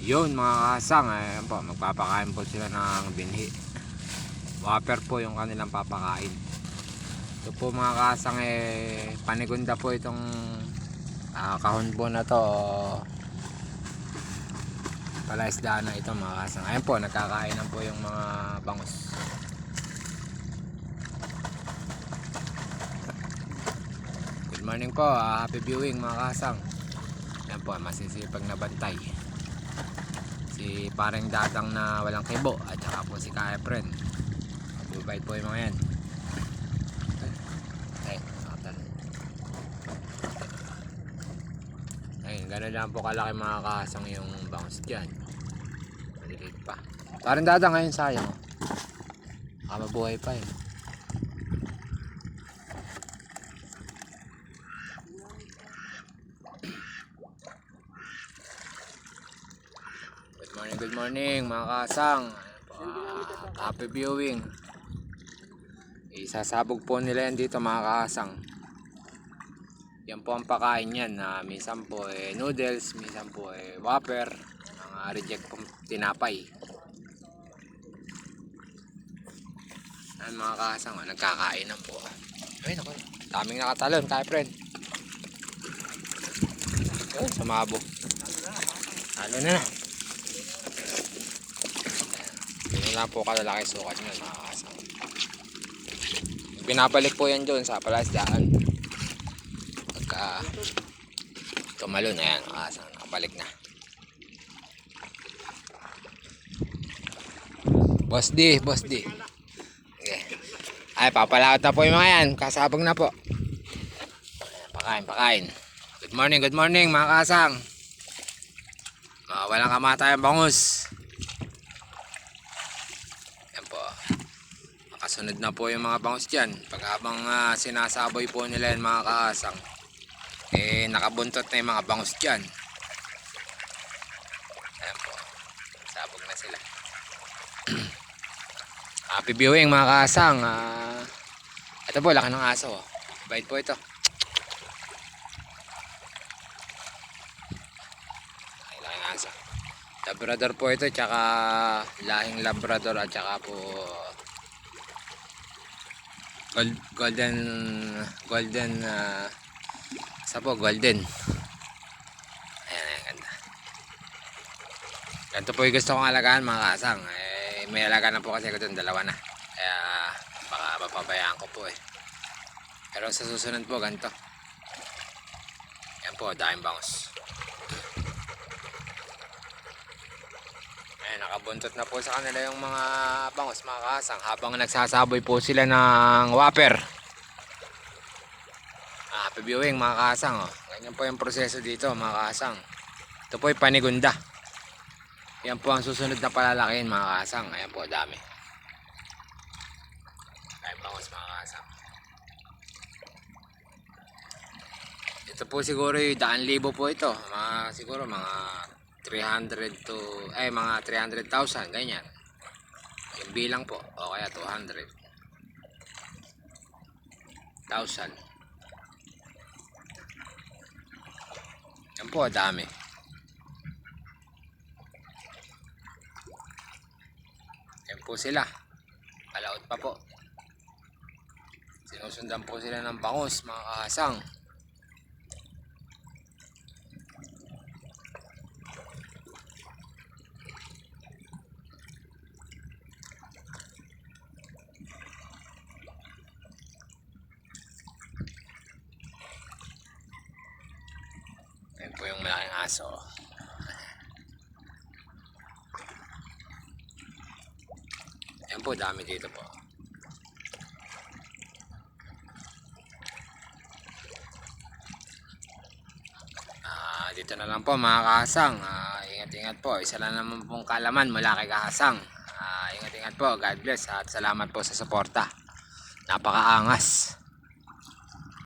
Yun mga kasang, ayan po, magpapakain po sila ng binhi. Whopper po yung kanilang papakain. Ito po mga kasang, panigunda po itong kahon po na to. Palaisdaan na ito mga kasang. Ayan po, nagkakainan po yung mga bangus. Good morning po, happy viewing mga kasang. Ayan po, masisipag na bantay. Si pareng Dadang na walang kibo at saka po si Kaya Friend. Mabubait po yung mga yan. Ayun, gano'n lang po kalaki mga kasang yung bangus dyan. Maliliit pa. Pareng Dadang ngayon sayang. Mabuhay pa yun. Good morning mga kasang. Happy viewing. Isasabog po nila yan dito mga kasang. Yan po ang pakain yan. Minsan po noodles, minsan po whopper, mga reject po tinapay. Yan mga kasang, nagkakain na po. Ay naku, daming nakatalon kaya friend. Ayun, sumabog. Ano na. Yun lang po kalalaki sukat nyo mga kasang. Pinapalik po yan doon sa palaisdaan. Pagka tumalon, ayan mga kasang, nakabalik na. Boss D. Okay. Ay, papalaot na po yung mga yan. Kasabog na po. Pakain. Good morning mga kasang. Walang kamatayang bangus. Kasunod na po yung mga bangus dyan. Pag habang sinasaboy po nila yung mga kasang, nakabuntot na yung mga bangus dyan. Ayan po, sabog na sila. Happy viewing mga kasang. Ito po, laki ng aso. Bait po ito. Laki ng aso. Labrador po ito, tsaka lahing Labrador at tsaka po golden sa po golden. Ayan, ganda. Ganito po yung gusto kong alagaan mga kasang. May alagaan na po kasi ako dun, dalawa na, kaya baka mapabayaan ko po pero sa susunod po ganito. Yan po, daming bangus. Nakabuntot na po sa kanila yung mga bangus mga kasang habang nagsasaboy po sila ng whopper. Happy viewing mga kasang. Ganyan po yung proseso dito mga kasang. Ito po yung panigunda. Yan po ang susunod na palalakihin mga kasang. Ayan po, dami. Ayan bangus mga kasang. Ito po siguro yung 100,000 po ito. Siguro mga 300 to mga 300,000 ganyan yung bilang po, o kaya 200,000. Yan po, dami. Yan po sila, palaot pa po, sinusundan po sila ng bangus mga kasang. Ayan po yung malaking aso. Ayan po, dami dito po. Dito na lang po mga kasang. Ingat po. Isa lang naman pong kalaman mula kay kasang. Ingat po. God bless at salamat po sa suporta. Napakaangas.